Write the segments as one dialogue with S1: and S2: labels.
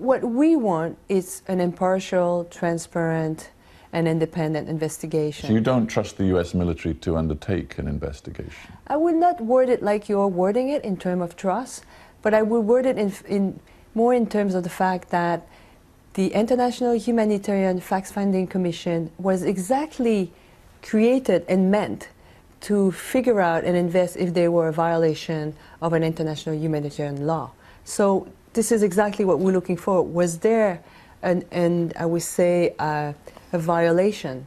S1: what we want is an impartial, transparent, and independent investigation.
S2: So you don't trust the US military to undertake an investigation?
S1: I would not word it like you're wording it in terms of trust, but I would word it more in terms of the fact that the International Humanitarian Fact-Finding Commission was exactly created and meant to figure out and invest if there were a violation of an international humanitarian law. So this is exactly what we're looking for. Was there an I would say, a violation?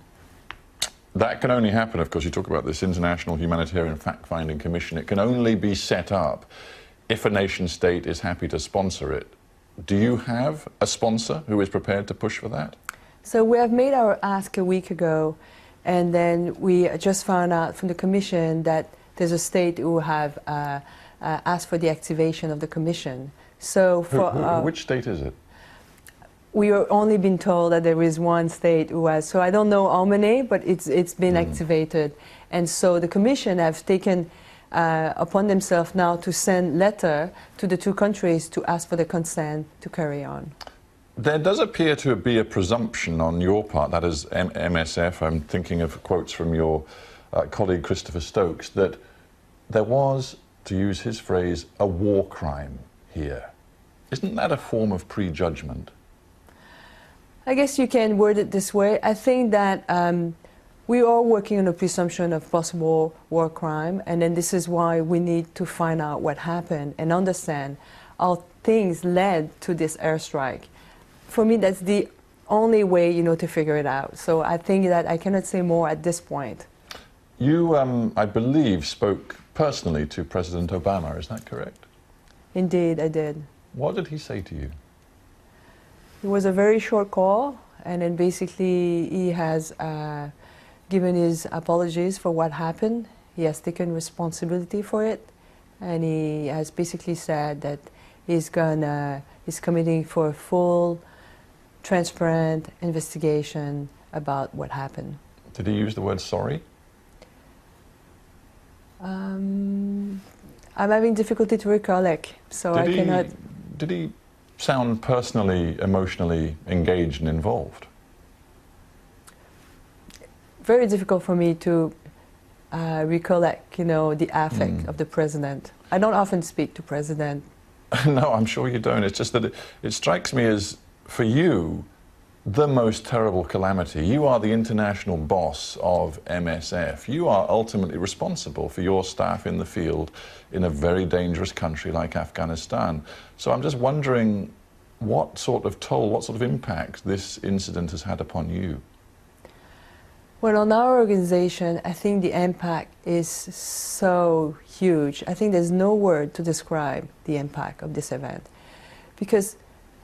S2: That can only happen, of course, you talk about this International Humanitarian Fact-Finding Commission. It can only be set up if a nation state is happy to sponsor it. Do you have a sponsor who is prepared to push for that?
S1: So we have made our ask a week ago, and then we just found out from the Commission that there's a state who have asked for the activation of the Commission. So for
S2: which state is it?
S1: We are only been told that there is one state who has, so I don't know how many, but it's been activated. And so the Commission have taken upon themselves now to send letter to the two countries to ask for the consent to carry on.
S2: There does appear to be a presumption on your part, that is MSF, I'm thinking of quotes from your colleague Christopher Stokes, that there was, to use his phrase, a war crime here. Isn't that a form of prejudgment?
S1: I guess you can word it this way. I think that we are working on a presumption of possible war crime, and then this is why we need to find out what happened and understand how things led to this airstrike. For me, that's the only way, to figure it out. So I think that I cannot say more at this point.
S2: You, I believe, spoke personally to President Obama, is that correct?
S1: Indeed, I did.
S2: What did he say to you?
S1: It was a very short call, and then basically he has given his apologies for what happened. He has taken responsibility for it, and he has basically said that he's committing for a full, transparent investigation about what happened.
S2: Did he use the word sorry?
S1: I'm having difficulty to recollect, so I cannot.
S2: Did he sound personally, emotionally engaged and involved?
S1: Very difficult for me to recollect, the affect of the president. I don't often speak to president.
S2: No, I'm sure you don't. It's just that it strikes me as, for you, the most terrible calamity. You are the international boss of MSF. You are ultimately responsible for your staff in the field in a very dangerous country like Afghanistan. So I'm just wondering what sort of toll, what sort of impact this incident has had upon you.
S1: Well, on our organization, I think the impact is so huge. I think there's no word to describe the impact of this event. Because,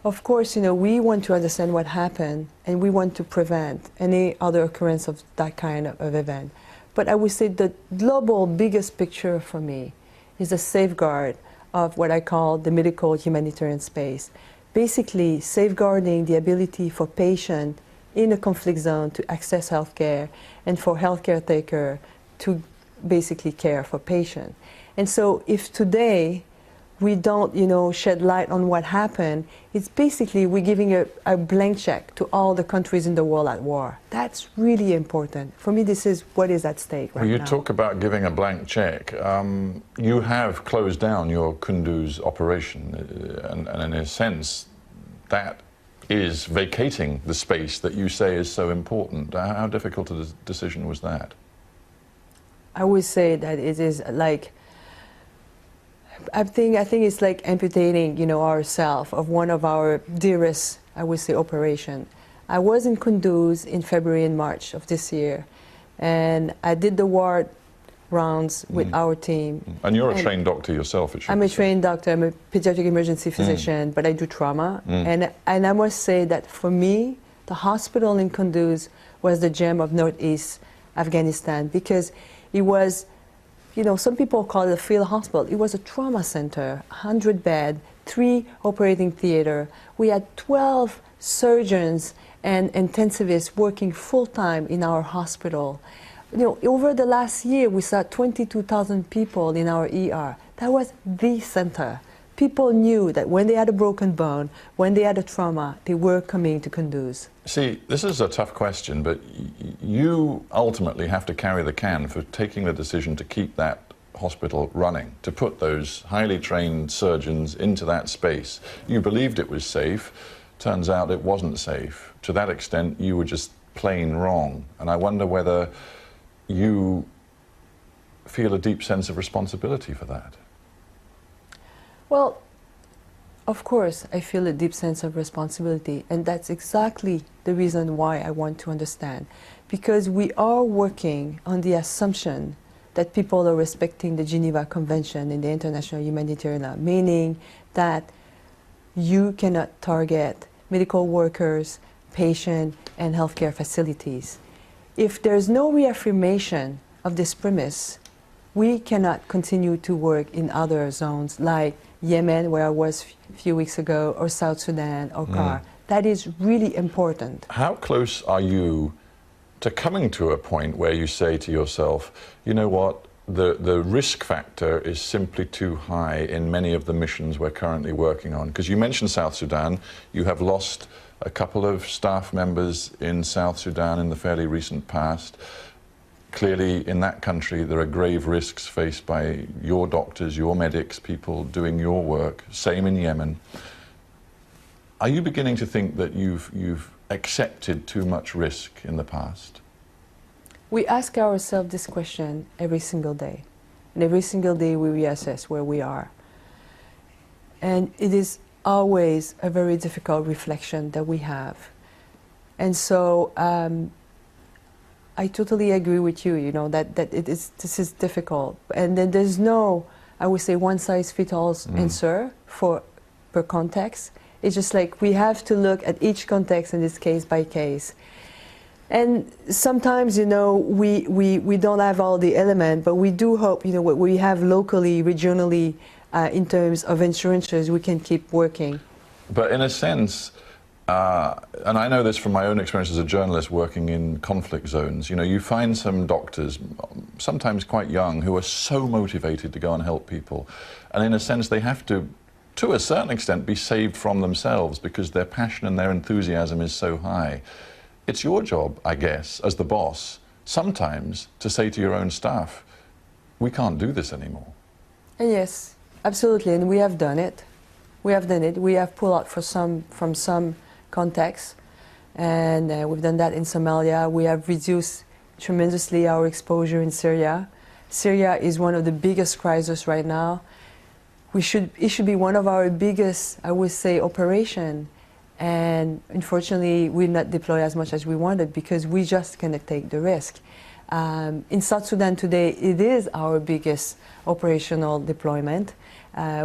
S1: of course, we want to understand what happened, and we want to prevent any other occurrence of that kind of event. But I would say the global biggest picture for me is a safeguard of what I call the medical humanitarian space. Basically, safeguarding the ability for patients in a conflict zone to access healthcare, and for healthcare taker to basically care for patients. And so if today we don't, shed light on what happened, it's basically we're giving a blank check to all the countries in the world at war. That's really important. For me, this is what is at stake right now.
S2: Well, you talk about giving a blank check. You have closed down your Kunduz operation, and in a sense, that is vacating the space that you say is so important. How difficult a decision was that?
S1: I would say that it is like, I think it's like amputating, ourselves of one of our dearest, I would say, operation. I was in Kunduz in February and March of this year, and I did the ward rounds with our team.
S2: And you're a trained doctor yourself, it should
S1: I'm
S2: be
S1: a trained doctor. I'm a pediatric emergency physician, but I do trauma. And I must say that for me, the hospital in Kunduz was the gem of Northeast Afghanistan, because it was, some people call it a field hospital. It was a trauma center, 100 bed, 3 operating theater. We had 12 surgeons and intensivists working full-time in our hospital. Over the last year, we saw 22,000 people in our ER. That was the center people knew that when they had a broken bone, when they had a trauma, they were coming to Kunduz.
S2: See, this is a tough question, but you ultimately have to carry the can for taking the decision to keep that hospital running, to put those highly trained surgeons into that space. You believed it was safe. Turns out it wasn't safe. To that extent, you were just plain wrong. And I wonder whether you feel a deep sense of responsibility for that.
S1: Well, of course, I feel a deep sense of responsibility, and that's exactly the reason why I want to understand. Because we are working on the assumption that people are respecting the Geneva Convention and the international humanitarian law, meaning that you cannot target medical workers, patients, and healthcare facilities. If there's no reaffirmation of this premise, we cannot continue to work in other zones like Yemen, where I was a few weeks ago, or South Sudan, or CAR. That is really important.
S2: How close are you to coming to a point where you say to yourself, you know what, the risk factor is simply too high in many of the missions we're currently working on? Because you mentioned South Sudan, you have lost a couple of staff members in South Sudan in the fairly recent past. Clearly, in that country, there are grave risks faced by your doctors, your medics, people doing your work. Same in Yemen. Are you beginning to think that you've accepted too much risk in the past?
S1: We ask ourselves this question every single day. And every single day we reassess where we are. And it is always a very difficult reflection that we have. And so I totally agree with you, you know, that this is difficult. And then there's no, I would say, one-size-fits-all answer per context. It's just like we have to look at each context, and it's case by case. And sometimes, you know, we don't have all the elements, but we do hope, you know, what we have locally, regionally, in terms of insurances, we can keep working.
S2: But in a sense, and I know this from my own experience as a journalist working in conflict zones, you know, you find some doctors, sometimes quite young, who are so motivated to go and help people. And in a sense, they have to a certain extent, be saved from themselves because their passion and their enthusiasm is so high. It's your job, I guess, as the boss, sometimes to say to your own staff, we can't do this anymore.
S1: And yes, absolutely, and we have done it. We have done it. We have pulled out from some contexts, and we've done that in Somalia. We have reduced tremendously our exposure in Syria. Syria is one of the biggest crises right now. It should be one of our biggest, I would say, operation. And unfortunately, we not deploy as much as we wanted because we just cannot take the risk. In South Sudan today, it is our biggest operational deployment.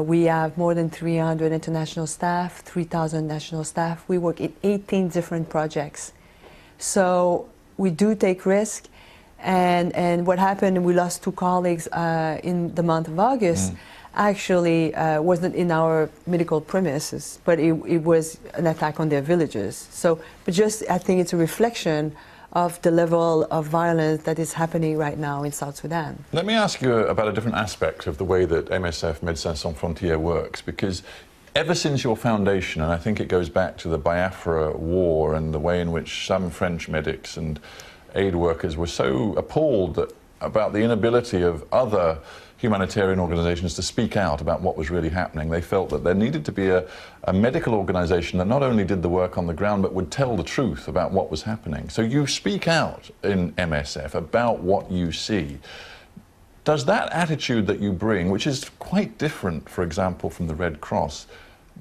S1: We have more than 300 international staff, 3,000 national staff. We work in 18 different projects. So we do take risk. And what happened, we lost 2 colleagues in the month of August. Actually wasn't in our medical premises, but it was an attack on their villages. So, but just I think it's a reflection of the level of violence that is happening right now in South Sudan.
S2: Let me ask you about a different aspect of the way that MSF, Médecins Sans Frontières, works, because ever since your foundation, and I think it goes back to the Biafra War and the way in which some French medics and aid workers were so appalled about the inability of other humanitarian organizations to speak out about what was really happening. They felt that there needed to be a medical organization that not only did the work on the ground, but would tell the truth about what was happening. So you speak out in MSF about what you see. Does that attitude that you bring, which is quite different, for example, from the Red Cross,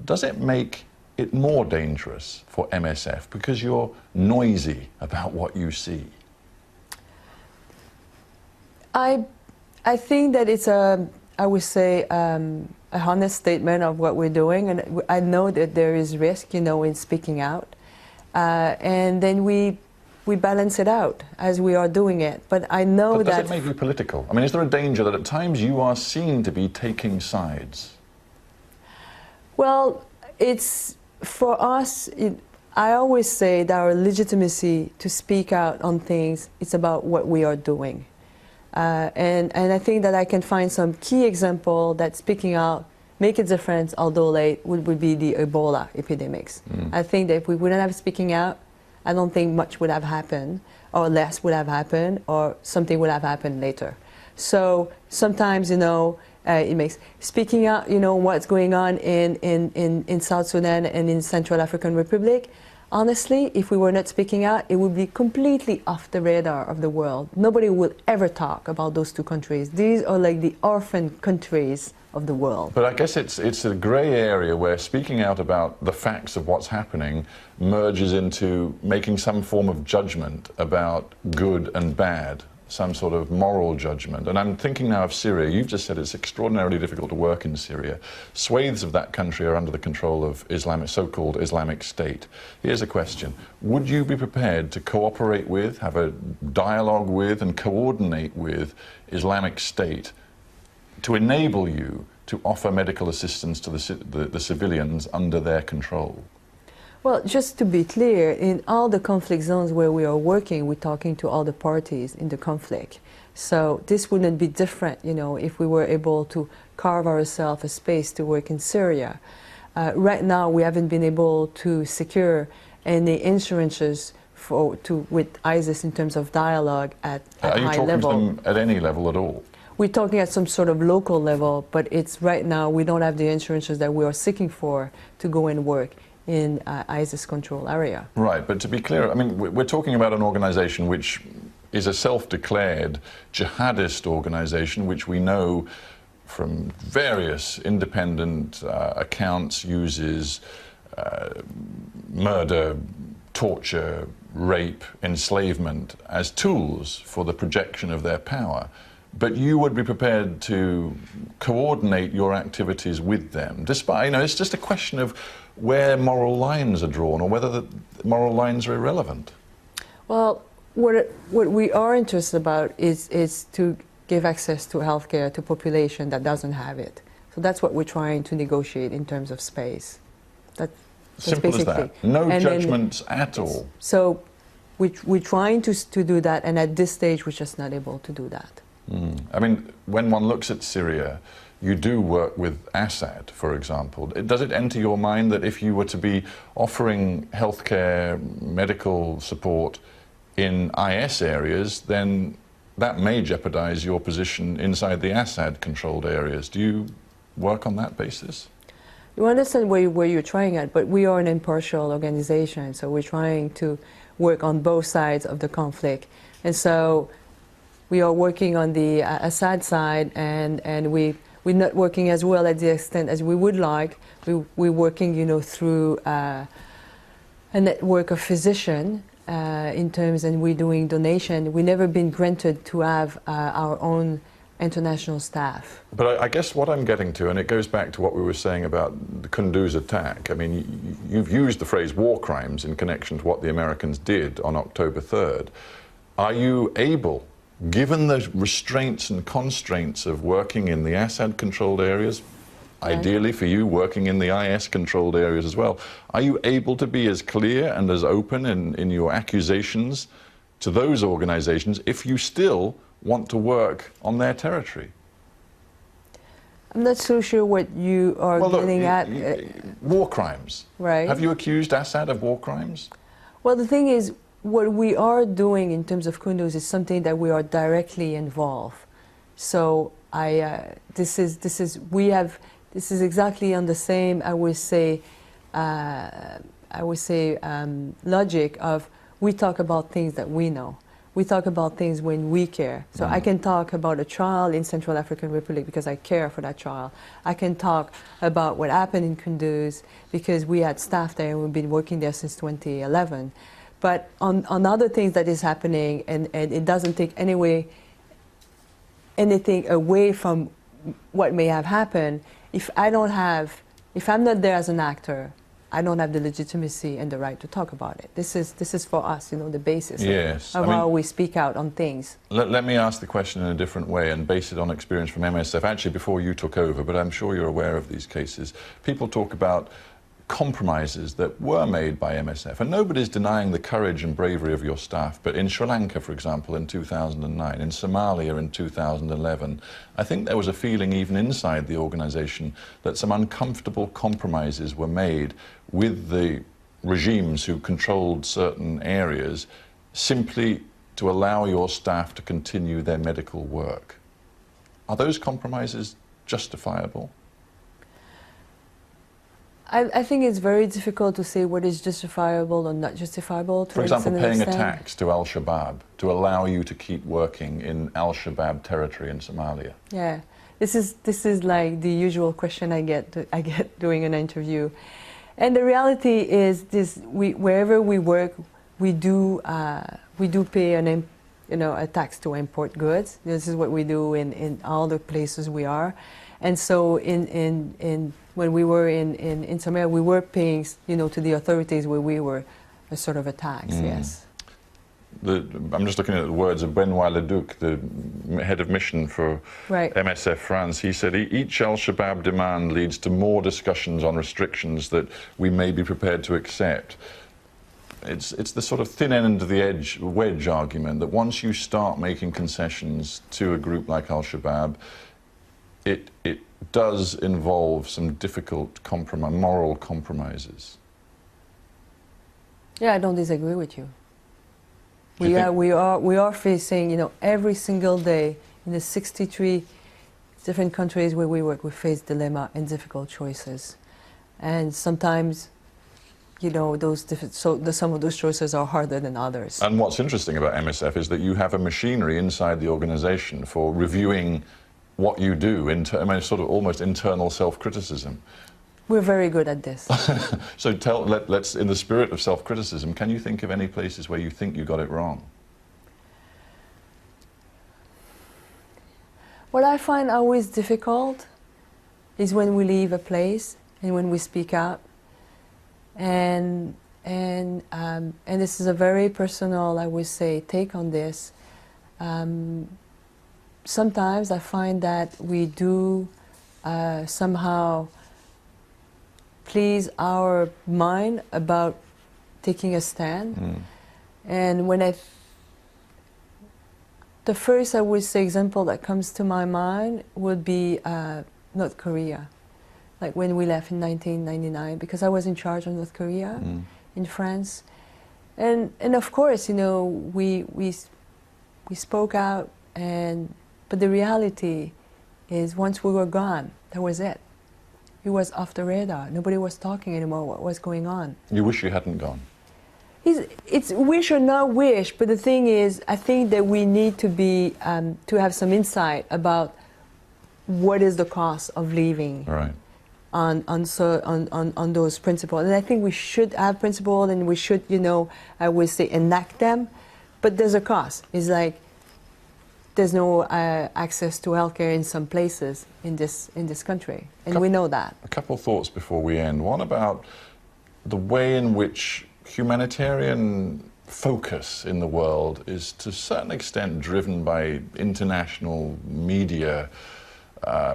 S2: does it make it more dangerous for MSF because you're noisy about what you see?
S1: I think that it's I would say, a honest statement of what we're doing, and I know that there is risk, you know, in speaking out, and then we balance it out as we are doing it. But I know
S2: but
S1: that.
S2: Does it make you political? I mean, is there a danger that at times you are seen to be taking sides?
S1: Well, it's for us. I always say that our legitimacy to speak out on things, it's about what we are doing. And I think that I can find some key example that speaking out make a difference, although late, would be the Ebola epidemics. I think that if we wouldn't have speaking out, I don't think much would have happened, or less would have happened, or something would have happened later. So sometimes, it makes speaking out, what's going on in South Sudan and in Central African Republic. Honestly, if we were not speaking out, it would be completely off the radar of the world. Nobody will ever talk about those two countries. These are like the orphan countries of the world.
S2: But I guess it's a grey area where speaking out about the facts of what's happening merges into making some form of judgment about good and bad, some sort of moral judgment. And I'm thinking now of Syria. You've just said it's extraordinarily difficult to work in Syria. Swathes of that country are under the control of so-called Islamic State. Here's a question. Would you be prepared to cooperate with, have a dialogue with, and coordinate with Islamic State to enable you to offer medical assistance to the civilians under their control?
S1: Well, just to be clear, in all the conflict zones where we are working, we're talking to all the parties in the conflict. So this wouldn't be different, if we were able to carve ourselves a space to work in Syria. Right now, we haven't been able to secure any insurances with ISIS in terms of dialogue at high level.
S2: Are you talking to them at any level at all?
S1: We're talking at some sort of local level, but it's right now we don't have the insurances that we are seeking for to go and work in ISIS control area.
S2: Right, but to be clear, I mean, we're talking about an organization which is a self-declared jihadist organization, which we know from various independent accounts uses murder, torture, rape, enslavement as tools for the projection of their power. But you would be prepared to coordinate your activities with them, despite, it's just a question of where moral lines are drawn or whether the moral lines are irrelevant.
S1: Well, what we are interested about is to give access to healthcare to a population that doesn't have it. So that's what we're trying to negotiate in terms of space. That's
S2: simple as that. No judgments at all.
S1: So we're trying to do that, and at this stage we're just not able to do that.
S2: I mean, when one looks at Syria, you do work with Assad, for example. Does it enter your mind that if you were to be offering healthcare, medical support in IS areas, then that may jeopardize your position inside the Assad-controlled areas? Do you work on that basis?
S1: You understand where you're trying at, but we are an impartial organization, so we're trying to work on both sides of the conflict. And so we are working on the Assad side, and we're not working as well at the extent as we would like. We're working, through a network of physicians in terms, and we're doing donation. We've never been granted to have our own international staff.
S2: But I guess what I'm getting to, and it goes back to what we were saying about the Kunduz attack. I mean, you've used the phrase war crimes in connection to what the Americans did on October 3rd. Are you able, given the restraints and constraints of working in the Assad-controlled areas, ideally for you working in the IS-controlled areas as well, are you able to be as clear and as open in your accusations to those organizations if you still want to work on their territory?
S1: I'm not so sure what you are getting at.
S2: War crimes.
S1: Right.
S2: Have you accused Assad of war crimes?
S1: Well, the thing is, what we are doing in terms of Kunduz is something that we are directly involved. So this is exactly on the same, I would say, logic of we talk about things that we know. We talk about things when we care. So I can talk about a child in Central African Republic because I care for that child. I can talk about what happened in Kunduz because we had staff there and we've been working there since 2011. But on other things that is happening, and it doesn't take anything away from what may have happened, if I'm not there as an actor, I don't have the legitimacy and the right to talk about it. This is for us, the basis of how we speak out on things.
S2: Let me ask the question in a different way and base it on experience from MSF, actually before you took over, but I'm sure you're aware of these cases. People talk about compromises that were made by MSF, and nobody's denying the courage and bravery of your staff, but in Sri Lanka, for example, in 2009, in Somalia in 2011, I think there was a feeling even inside the organisation that some uncomfortable compromises were made with the regimes who controlled certain areas simply to allow your staff to continue their medical work. Are those compromises justifiable?
S1: I think it's very difficult to say what is justifiable or not justifiable.
S2: For example, paying a tax to Al-Shabaab to allow you to keep working in Al-Shabaab territory in Somalia.
S1: Yeah, this is like the usual question I get during an interview, and the reality is this: wherever we work, we do pay a tax to import goods. This is what we do in all the places we are, and so when we were in Somalia, we were paying, to the authorities where we were a sort of a tax, yes.
S2: I'm just looking at the words of Benoit Leduc, the head of mission for MSF France. He said, each Al-Shabaab demand leads to more discussions on restrictions that we may be prepared to accept. It's the sort of thin end of the wedge argument that once you start making concessions to a group like Al-Shabaab, it does involve some difficult moral compromises.
S1: Yeah, I don't disagree with you. We are facing, every single day in the 63 different countries where we work, we face dilemma and difficult choices, and sometimes, some of those choices are harder than others.
S2: And what's interesting about MSF is that you have a machinery inside the organisation for reviewing what you do, sort of almost internal self-criticism.
S1: We're very good at this.
S2: So let's, in the spirit of self-criticism, can you think of any places where you think you got it wrong?
S1: What I find always difficult is when we leave a place and when we speak out. And this is a very personal, I would say, take on this. Sometimes I find that we do somehow please our mind about taking a stand. And when the first, I would say, example that comes to my mind would be North Korea. Like when we left in 1999, because I was in charge of North Korea in France. And of course, we spoke out, but the reality is once we were gone, that was it. It was off the radar. Nobody was talking anymore what was going on.
S2: You wish you hadn't gone?
S1: It's wish or not wish, but the thing is, I think that we need to be, to have some insight about what is the cost of leaving on those principles. And I think we should have principles and we should, I would say, enact them, but there's a cost. It's like, there's no access to healthcare in some places in this country, and we know that.
S2: A couple of thoughts before we end. One about the way in which humanitarian focus in the world is to a certain extent driven by international media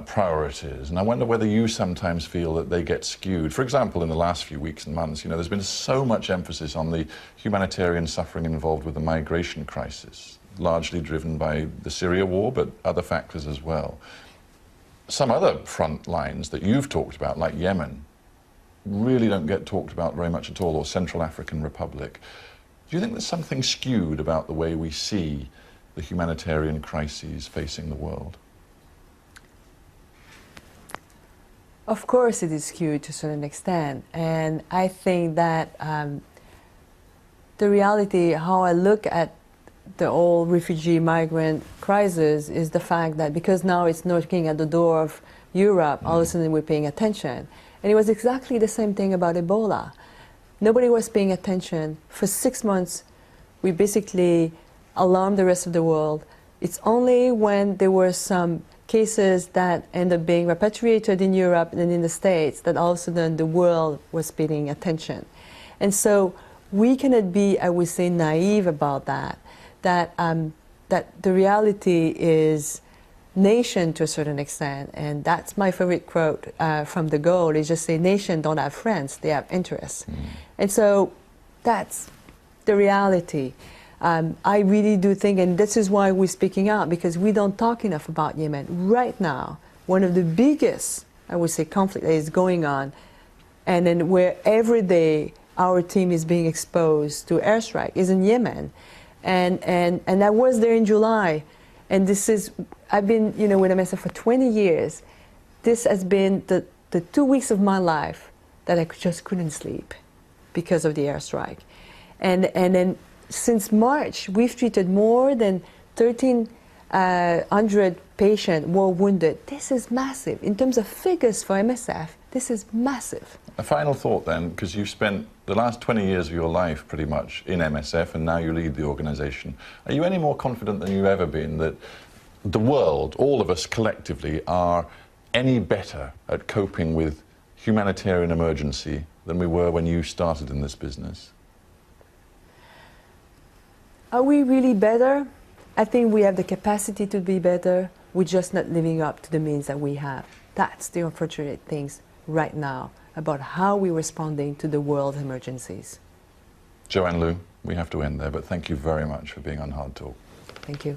S2: priorities, and I wonder whether you sometimes feel that they get skewed. For example, in the last few weeks and months, there's been so much emphasis on the humanitarian suffering involved with the migration crisis, largely driven by the Syria war, but other factors as well. Some other front lines that you've talked about, like Yemen, really don't get talked about very much at all, or Central African Republic. Do you think there's something skewed about the way we see the humanitarian crises facing the world?
S1: Of course it is skewed to a certain extent, and I think that the reality, how I look at the whole refugee migrant crisis is the fact that because now it's knocking at the door of Europe, all of a sudden we're paying attention. And it was exactly the same thing about Ebola. Nobody was paying attention. For 6 months, we basically alarmed the rest of the world. It's only when there were some cases that ended up being repatriated in Europe and in the States that all of a sudden the world was paying attention. And so we cannot be, I would say, naive about that. That the reality is nation to a certain extent, and that's my favorite quote from de Gaulle, is just say, nations don't have friends, they have interests. And so that's the reality. I really do think, and this is why we're speaking out, because we don't talk enough about Yemen. Right now, one of the biggest, I would say, conflict that is going on, and then where every day our team is being exposed to airstrike, is in Yemen. And I was there in July, and this is, I've been, you know, with MSF for 20 years. This has been the 2 weeks of my life that I just couldn't sleep because of the airstrike. And then since March, we've treated more than 1,300 patients were wounded. This is massive. In terms of figures for MSF, this is massive.
S2: A final thought then, because you've spent the last 20 years of your life pretty much in MSF and now you lead the organisation. Are you any more confident than you've ever been that the world, all of us collectively, are any better at coping with humanitarian emergency than we were when you started in this business?
S1: Are we really better? I think we have the capacity to be better. We're just not living up to the means that we have. That's the unfortunate things right now about how we're responding to the world emergencies.
S2: Joanne Liu, we have to end there, but thank you very much for being on Hard Talk.
S1: Thank you.